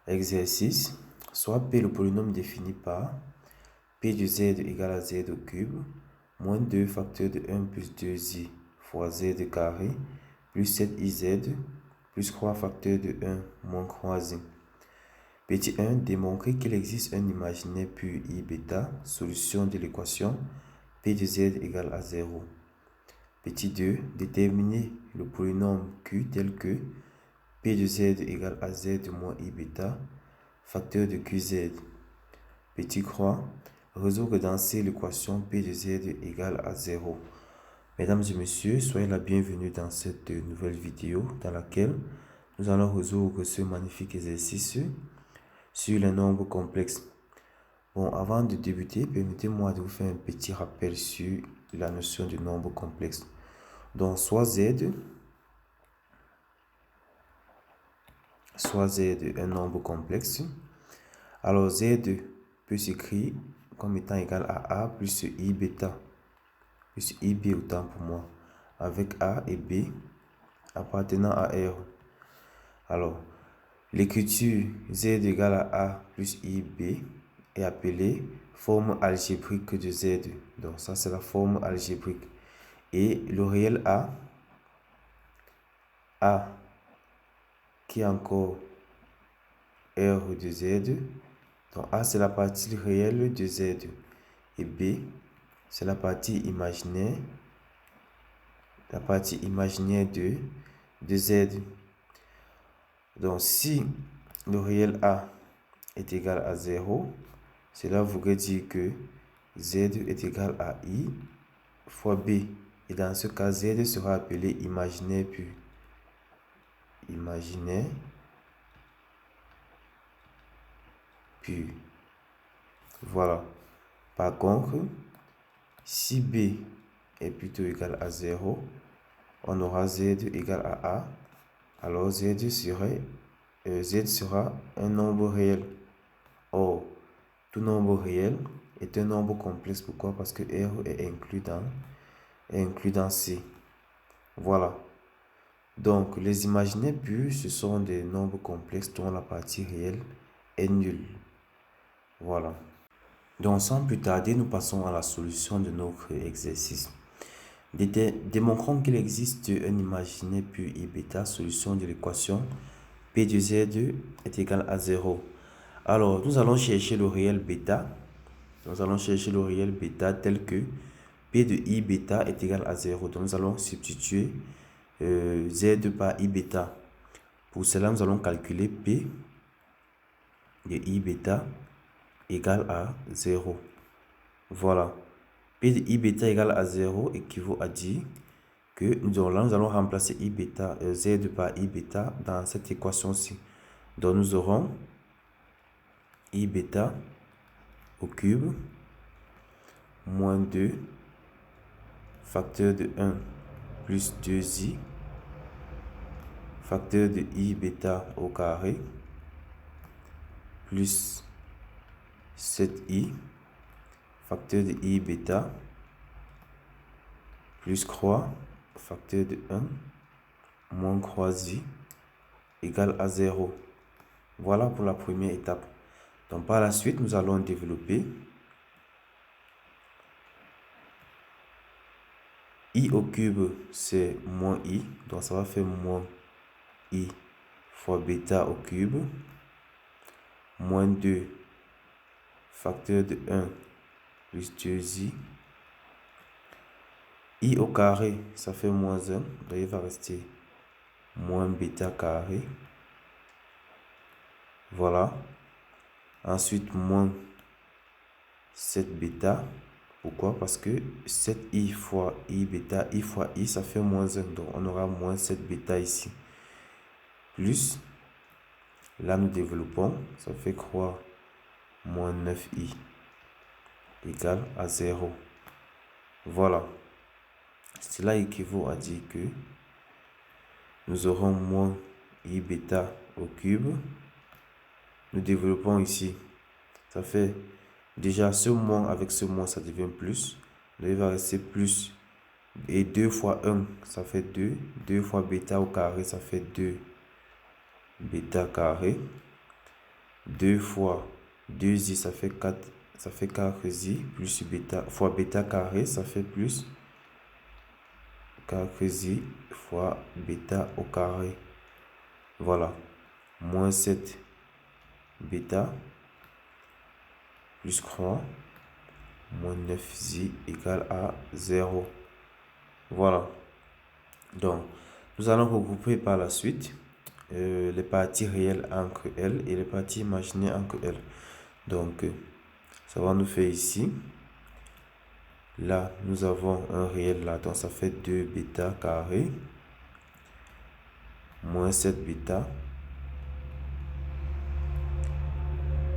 Exercice. Soit P le polynôme défini par P de Z égale à Z au cube, moins 2 facteur de 1 plus 2i fois Z carré, plus 7iz, plus 3 facteur de 1 moins 3i. Petit 1. Démontrer qu'il existe un imaginaire pur I bêta, solution de l'équation P de Z égale à 0. Petit 2. Déterminer le polynôme Q tel que P de Z égale à Z moins I bêta, facteur de QZ. Petit croix, résoudre danser l'équation P de Z égale à 0. Mesdames et messieurs, soyez la bienvenue dans cette nouvelle vidéo dans laquelle nous allons résoudre ce magnifique exercice sur les nombres complexes. Bon, avant de débuter, permettez-moi de vous faire un petit rappel sur la notion du nombre complexe. Donc, soit Z un nombre complexe. Alors, Z peut s'écrire comme étant égal à A plus I bêta, plus IB autant pour moi, avec A et B appartenant à R. Alors, l'écriture Z égale à A plus IB est appelée forme algébrique de Z. Donc, ça, c'est la forme algébrique. Et le réel A qui est encore R de Z. Donc, A, c'est la partie réelle de Z. Et B, c'est la partie imaginaire. La partie imaginaire de Z. Donc, si le réel A est égal à 0, cela voudrait dire que Z est égal à I fois B. Et dans ce cas, Z sera appelé imaginaire pur. Imaginaire pur. Voilà. Par contre, si B est plutôt égal à 0, on aura Z égal à A. Alors Z sera un nombre réel. Or, tout nombre réel est un nombre complexe. Pourquoi? Parce que R est inclus dans C. Voilà. Donc, les imaginaires purs, ce sont des nombres complexes dont la partie réelle est nulle. Voilà. Donc, sans plus tarder, nous passons à la solution de notre exercice. Démontrons qu'il existe un imaginaire pur I bêta, solution de l'équation P de Z est égal à 0. Alors, nous allons chercher le réel bêta. Nous allons chercher le réel bêta tel que P de I bêta est égal à 0. Donc, nous allons substituer Z par I bêta. Pour cela, nous allons calculer P de I bêta égale à 0. Voilà. P de I bêta égale à 0 équivaut à dire que nous allons remplacer I bêta, Z par I bêta dans cette équation-ci. Donc, nous aurons I bêta au cube moins 2 facteur de 1 plus 2i facteur de I bêta au carré plus 7i facteur de I bêta plus croix facteur de 1 moins croix-i égale à 0. Voilà pour la première étape. Donc par la suite, nous allons développer I au cube, c'est moins I. Donc ça va faire moins I fois bêta au cube moins 2 facteur de 1 plus 2i. I au carré, ça fait moins 1. Donc il va rester moins bêta carré. Voilà. Ensuite, moins 7 bêta. Pourquoi? Parce que 7i fois I bêta, I fois I, ça fait moins 1. Donc, on aura moins 7 bêta ici. Plus, là, nous développons. Ça fait quoi? Moins 9i égale à 0. Voilà. Cela équivaut à dire que nous aurons moins I bêta au cube. Nous développons ici. Ça fait déjà ce moins avec ce moins, ça devient plus. Là, il va rester plus. Et 2 fois 1, ça fait 2. 2 fois bêta au carré, ça fait 2 bêta carré. 2 fois 2i, ça fait 4, ça fait 4i, plus bêta, fois bêta carré, ça fait plus 4i fois bêta au carré. Voilà. Moins 7 bêta plus 3 moins 9i égale à 0. Voilà. Donc, nous allons regrouper par la suite les parties réelles entre elles et les parties imaginées entre elles. Donc, ça va nous faire ici. Là, nous avons un réel là, donc ça fait 2 bêta carré moins 7 bêta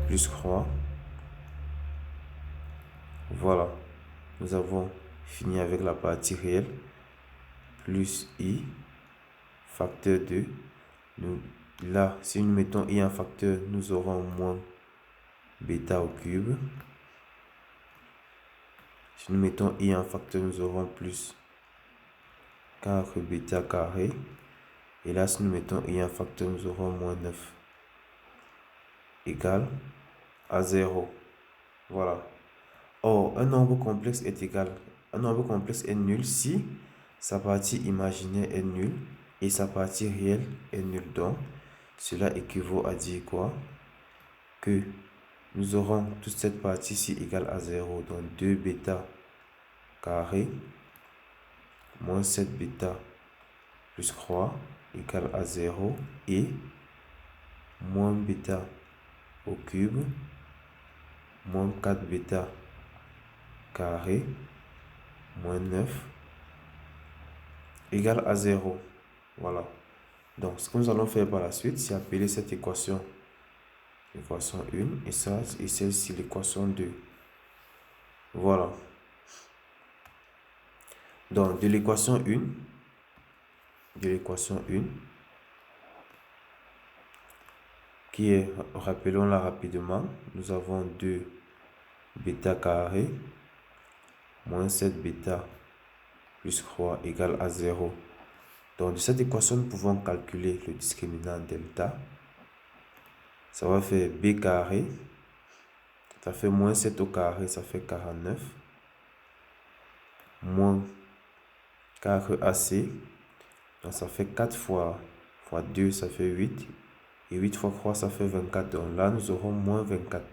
plus 3. Voilà, nous avons fini avec la partie réelle plus i facteur 2. Là, si nous mettons i en facteur, nous aurons moins bêta au cube. Si nous mettons i en facteur, nous aurons plus 4 bêta carré. Et là, si nous mettons i en facteur, nous aurons moins 9 égale à 0. Voilà. Or, un nombre complexe est égal. Un nombre complexe est nul si sa partie imaginaire est nulle et sa partie réelle est nulle. Donc, cela équivaut à dire quoi? Que nous aurons toute cette partie-ci égale à 0. Donc, 2 bêta carré moins 7 bêta plus 3 égale à 0 et moins bêta au cube moins 4 bêta carré moins 9 égale à 0. Voilà. Donc, ce que nous allons faire par la suite, c'est appeler cette équation l'équation 1 et ça et celle-ci l'équation 2. Voilà. Donc, de l'équation 1, qui est, rappelons-la rapidement, nous avons 2 bêta carré moins 7 bêta plus 3 égale à 0. Donc, de cette équation, nous pouvons calculer le discriminant delta. Ça va faire b carré, ça fait moins 7 au carré, ça fait 49, moins 4ac, donc ça fait 4 fois 2, ça fait 8, et 8 fois 3, ça fait 24. Donc là, nous aurons moins 24,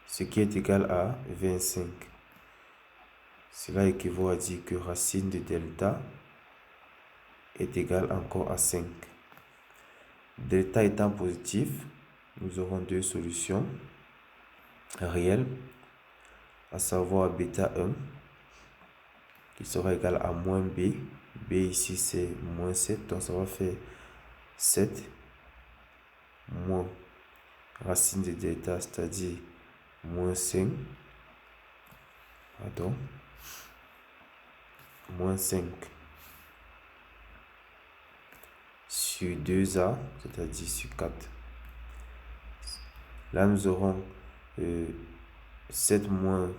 ce qui est égal à 25. Cela équivaut à dire que racine de delta est égale encore à 5. Delta étant positif, nous aurons deux solutions réelles, à savoir bêta 1 qui sera égal à moins b. B ici c'est moins 7, donc ça va faire 7 moins racine de delta, c'est-à-dire moins 5, pardon, moins 5 sur 2a, c'est-à-dire sur 4. Là, nous aurons 7 moins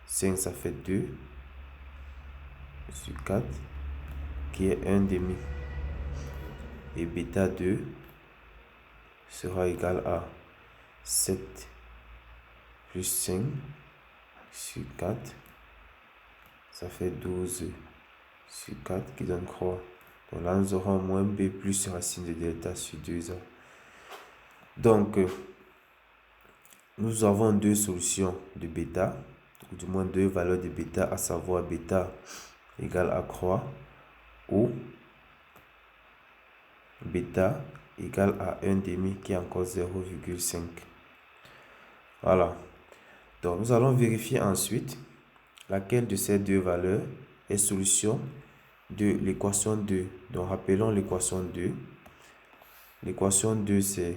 5, ça fait 2 sur 4, qui est 1 demi. Et bêta 2 sera égal à 7 plus 5 sur 4, ça fait 12 sur 4 qui donne 3. Donc là, nous aurons moins b plus racine de delta sur 2a. Donc, nous avons deux solutions de bêta, ou du moins deux valeurs de bêta, à savoir bêta égale à croix ou bêta égale à 1 demi qui est encore 0,5. Voilà. Donc, nous allons vérifier ensuite laquelle de ces deux valeurs est solution de l'équation 2. Donc, rappelons l'équation 2. L'équation 2, c'est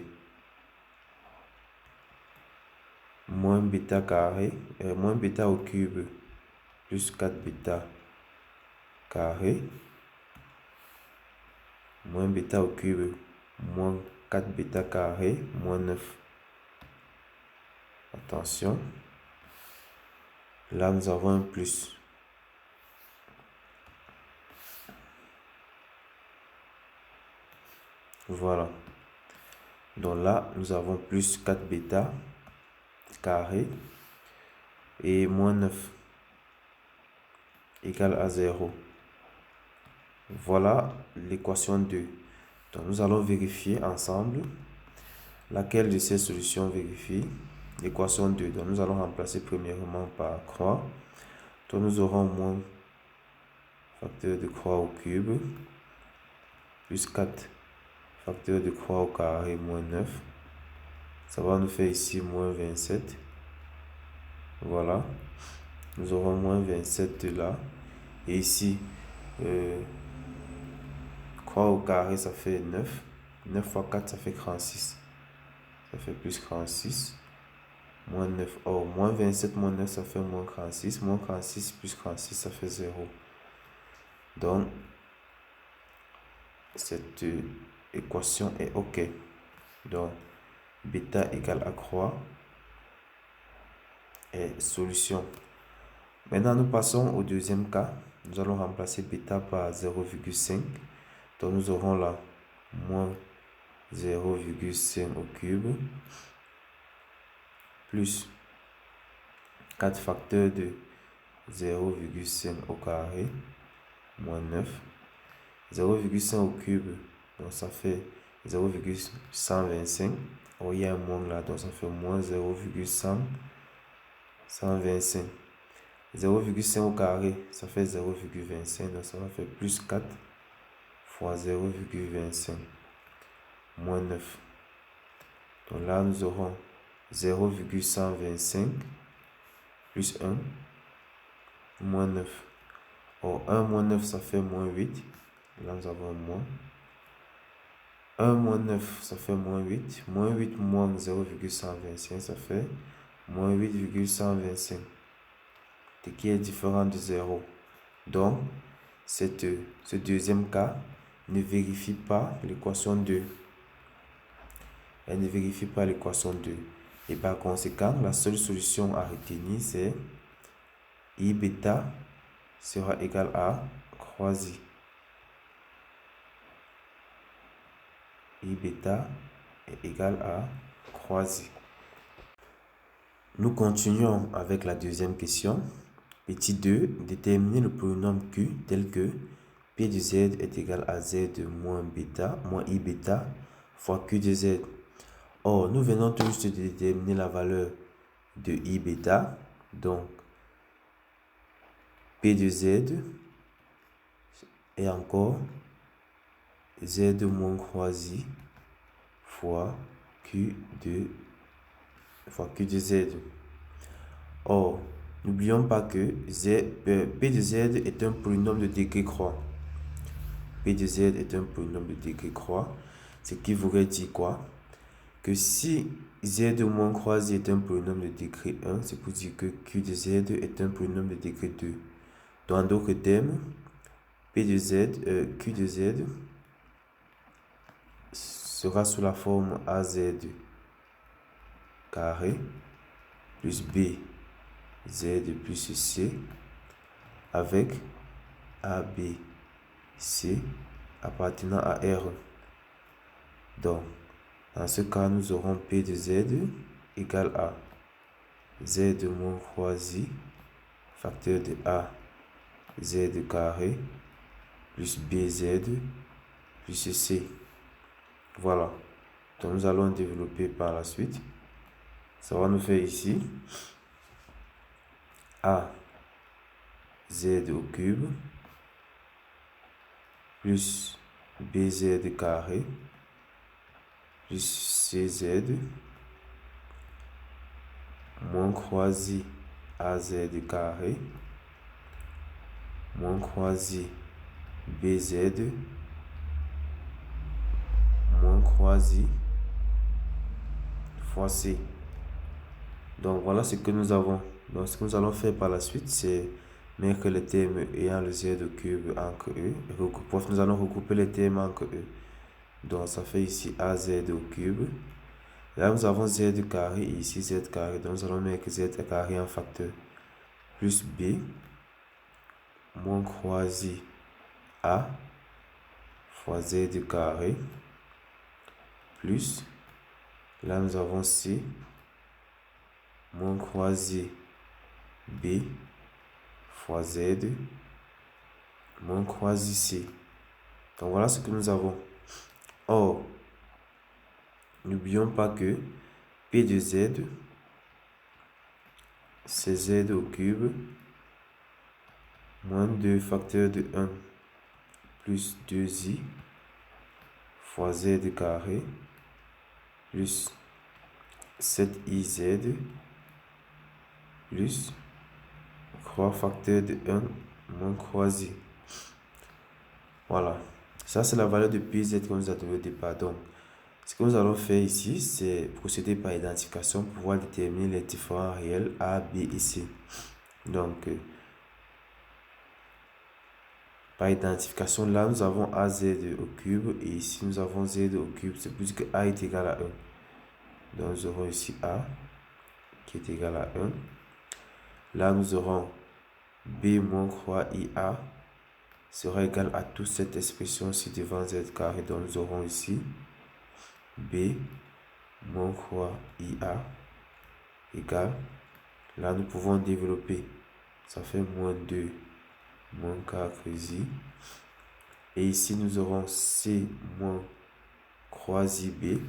moins bêta carré, moins bêta au cube plus 4 bêta carré, moins bêta au cube moins 4 bêta carré moins 9. Attention, là nous avons un plus. Voilà. Donc là, nous avons plus 4 bêta carré et moins 9 égale à 0. Voilà l'équation 2. Donc nous allons vérifier ensemble laquelle de ces solutions vérifie l'équation 2. Donc nous allons remplacer premièrement par croix. Donc nous aurons moins facteur de croix au cube plus 4 facteur de croix au carré moins 9. Ça va nous faire ici moins 27. Voilà. Nous aurons moins 27 de là. Et ici, croix au carré, ça fait 9. 9 fois 4, ça fait 36. Ça fait plus 36. Moins 9. Oh, moins 27 moins 9, ça fait moins 36. Moins 36 plus 36, ça fait 0. Donc, cette équation est OK. Donc, bêta égale à croix est solution. Maintenant, nous passons au deuxième cas. Nous allons remplacer bêta par 0,5. Donc, nous aurons là moins 0,5 au cube plus 4 facteurs de 0,5 au carré moins 9. 0,5 au cube, donc ça fait 0,125. Oh, il y a un moins là, donc ça fait moins 0,125. 0,5 au carré, ça fait 0,25, donc ça va faire plus 4 fois 0,25 moins 9. Donc là, nous aurons 0,125 plus 1 moins 9. Oh, 1 moins 9, ça fait moins 8. Là, nous avons moins. 1 moins 9, ça fait moins 8. Moins 8 moins 0,125, ça fait moins 8,125. Qui est différent de 0. Donc, ce deuxième cas ne vérifie pas l'équation 2. Elle ne vérifie pas l'équation 2. Et par conséquent, la seule solution à retenir, c'est I bêta sera égal à croisi. I bêta est égal à croisi. Nous continuons avec la deuxième question. Petit 2, déterminer le polynôme Q tel que P de Z est égal à Z moins I bêta fois Q de Z. Or, nous venons tout juste de déterminer la valeur de I bêta. Donc, P de Z est encore Z moins croisi fois Q de Z. Or, n'oublions pas que P de Z est un polynôme de degré croix. P de Z est un polynôme de degré croix. Ce qui voudrait dire quoi? Que si Z moins croisi est un polynôme de degré 1, c'est pour dire que Q de Z est un polynôme de degré 2. Dans d'autres termes, Q de Z sera sous la forme AZ carré plus B Z plus C avec AB C appartenant à R. Donc, dans ce cas, nous aurons P de Z égale à Z moins croisi facteur de A Z carré plus BZ plus C. Voilà. Donc, nous allons développer par la suite. Ça va nous faire ici A Z au cube plus BZ carré plus CZ moins croisi AZ carré moins croisi BZ moins croisi fois C. Donc voilà ce que nous avons. Donc ce que nous allons faire par la suite, c'est mettre les termes ayant le Z au cube entre eux. Nous allons regrouper les termes entre eux. Donc ça fait ici AZ au cube. Là nous avons Z carré et ici Z carré. Donc nous allons mettre Z carré en facteur. Plus B moins croisi A fois Z carré plus Là, nous avons C moins croisé B fois Z moins croisé C. Donc, voilà ce que nous avons. Or, n'oublions pas que P de Z, c'est Z au cube moins 2 facteur de 1 plus 2i fois Z carré plus 7iz plus 3 facteur de 1 moins 3i. Voilà. Ça, c'est la valeur de pz que nous avons au départ. Donc, ce que nous allons faire ici, c'est procéder par identification pour pouvoir déterminer les différents réels A, B et C. Donc, par identification, là, nous avons AZ au cube et ici, nous avons Z au cube. C'est plus que A est égal à 1. Donc, nous aurons ici A qui est égal à 1. Là, nous aurons B moins 3IA sera égal à toute cette expression-ci devant Z carré. Donc, nous aurons ici B moins 3IA égale. Là, nous pouvons développer. Ça fait moins 2 moins 4i. Et ici, nous aurons C moins croisi B.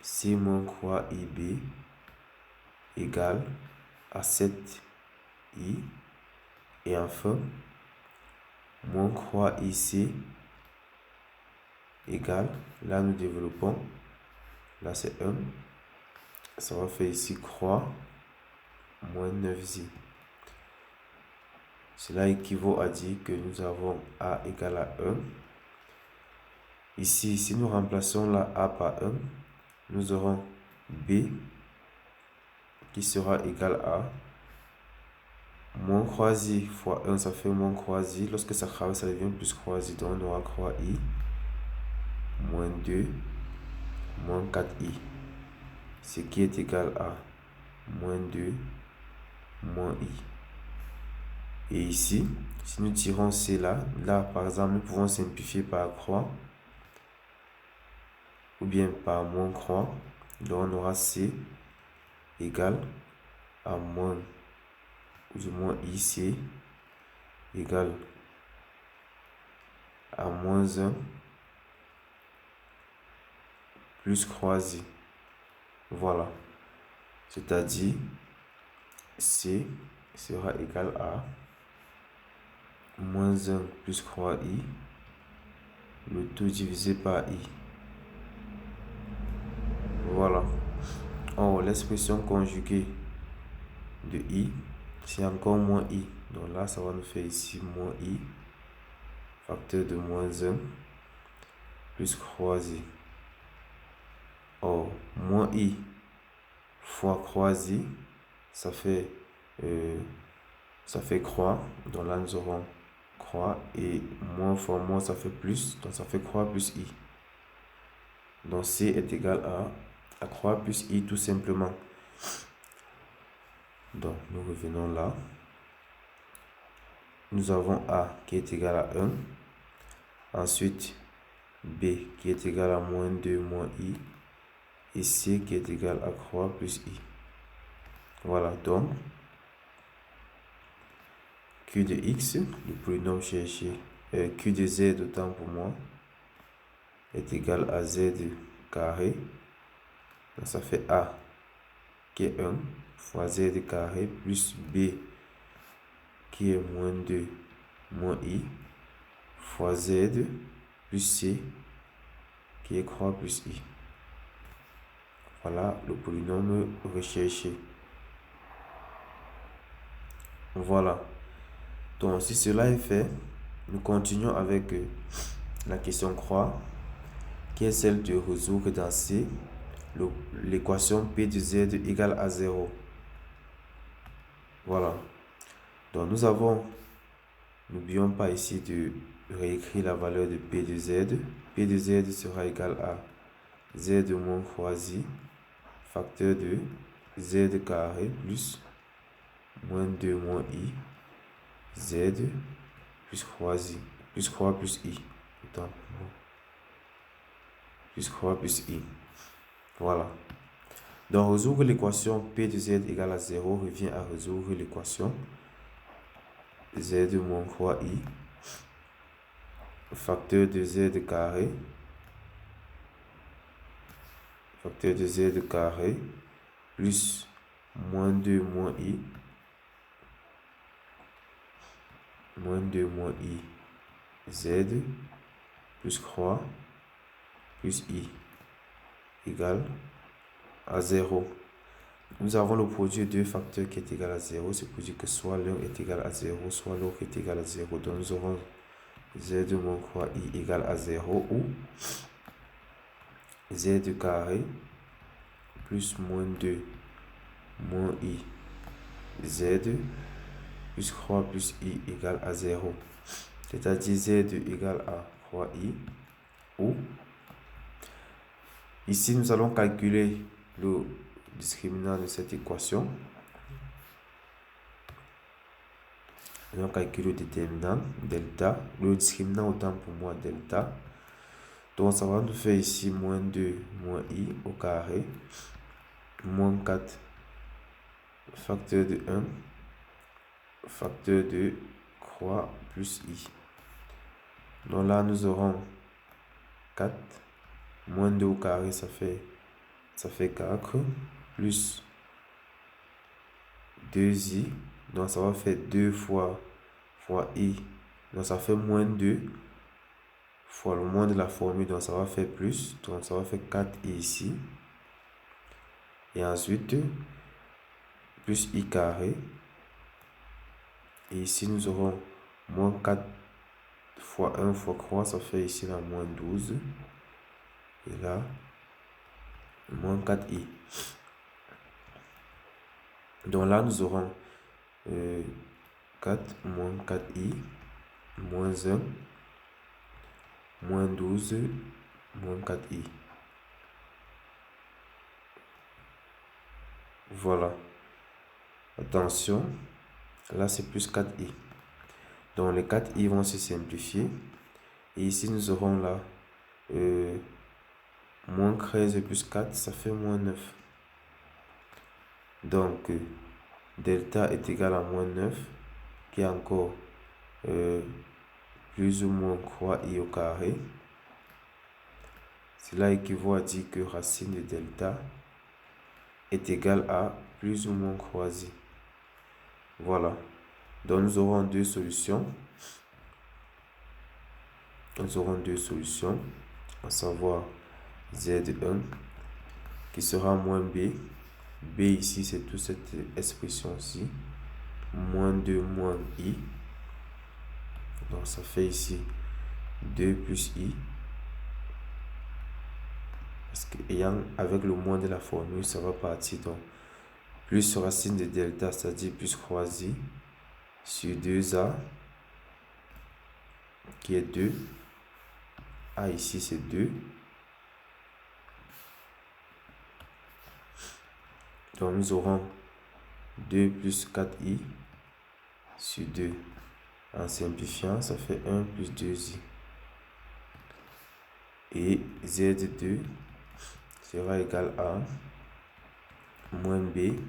C moins croisi B égale à 7i. Et enfin, moins croisi C égale. Là, nous développons. Là, c'est 1. Ça va faire ici croix moins 9i. Cela équivaut à dire que nous avons A égale à 1. Ici, si nous remplaçons la A par 1, nous aurons B qui sera égal à moins croisi fois 1, ça fait moins croisi. Lorsque ça travaille, ça devient plus croisi. Donc, on aura croisi moins 2 moins 4i. Ce qui est égal à moins 2 moins i. Et ici, si nous tirons C là, par exemple, nous pouvons simplifier par croix ou bien par moins croix. Donc, on aura C égale à moins ou du moins IC égale à moins 1 plus croisi. Voilà. C'est-à-dire, C sera égal à moins 1 plus croix I, le tout divisé par I. Voilà. Or, l'expression conjuguée de I, c'est encore moins I. Donc là, ça va nous faire ici moins I, facteur de moins 1, plus croisé. Or, moins I fois croisé, ça fait croix. Donc là, nous aurons croix. Et moins fois moins, ça fait plus. Donc ça fait croix plus I. Donc C est égal à croix plus I tout simplement. Donc nous revenons là. Nous avons A qui est égal à 1. Ensuite, B qui est égal à moins 2 moins I. Et C qui est égal à croix plus I. Voilà, donc Q de X, le polynôme cherché, Q de Z autant pour moi, est égal à Z carré. Donc ça fait A qui est 1 fois Z carré plus B qui est moins 2 moins I fois Z plus C qui est croix plus I. Voilà le polynôme recherché. Voilà. Donc si cela est fait, nous continuons avec la question croix, qui est celle de résoudre dans C l'équation P de Z égale à 0. Voilà. Donc nous avons, n'oublions pas ici de réécrire la valeur de P de Z. P de Z sera égal à Z moins croisi, facteur de Z carré plus moins 2 moins I, Z plus croisi, plus croix plus I. plus croix plus i. Voilà. Donc, résoudre l'équation P de z égale à 0 revient à résoudre l'équation z moins croix i, facteur de z carré, plus moins 2 moins i, z plus croix plus i égale à 0. Nous avons le produit de deux facteurs qui est égal à 0. C'est pour dire que soit l'un est égal à 0, soit l'autre est égal à 0. Donc nous aurons z moins croix i égale à 0 ou z carré plus moins 2 moins i z plus croix plus i égale à 0. C'est-à-dire z égale à croix i ou ici nous allons calculer le discriminant de cette équation. Nous allons calculer le déterminant delta, le discriminant autant pour moi delta. Donc ça va nous faire ici moins 2 moins i au carré moins 4 facteur de 1 facteur de croix plus i. Donc là nous aurons 4 moins 2 au carré, ça fait 4 plus 2i, donc ça va faire 2 fois i, donc ça fait moins 2 fois le moins de la formule, donc ça va faire plus, donc ça va faire 4i ici, et ensuite plus i carré, et ici nous aurons moins 4 fois 1 fois croix, ça fait ici la moins 12, et là moins 4i. Donc là nous aurons 4 moins 4i moins 1 moins 12 moins 4i. Voilà. Attention, là c'est plus 4i. Donc les 4i vont se simplifier. Et ici nous aurons là moins 13 plus 4, ça fait moins 9. Donc delta est égal à moins 9, qui est encore plus ou moins croix i au carré. Cela équivaut à dire que racine de delta est égale à plus ou moins croix i. Voilà. Donc nous aurons deux solutions. À savoir z1 qui sera moins b. B ici c'est toute cette expression-ci. Moins 2 moins i. Donc ça fait ici 2 plus i. Parce que ayant avec le moins de la formule, ça va partir donc plus racine de delta, c'est-à-dire plus croix i sur 2a qui est 2. A ici c'est 2. Donc nous aurons 2 plus 4i sur 2. En simplifiant, ça fait 1 plus 2i. Et z2 sera égal à moins b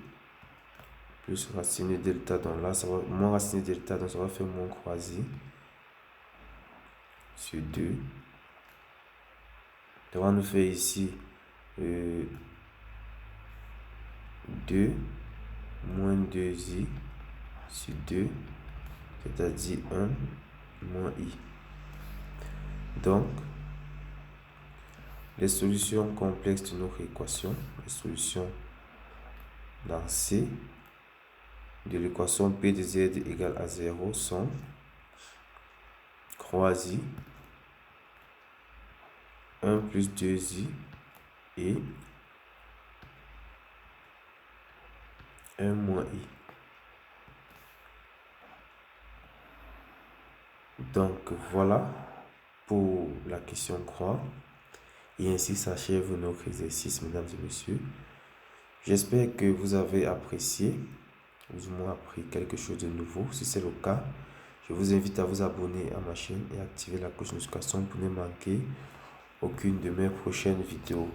plus racine de delta. Donc là, ça va moins racine de delta, donc ça va faire moins croix i sur 2. Donc on va nous faire ici 2 moins 2i sur 2, c'est-à-dire 1 moins i. Donc, les solutions complexes de notre équation, les solutions dans C de l'équation P de Z égale à 0 sont croix i, 1 plus 2i et 1 moins i. Donc voilà pour la question croix. Et ainsi s'achève notre exercice, mesdames et messieurs. J'espère que vous avez apprécié, vous m'avez appris quelque chose de nouveau. Si c'est le cas, je vous invite à vous abonner à ma chaîne et activer la cloche de notification pour ne manquer aucune de mes prochaines vidéos.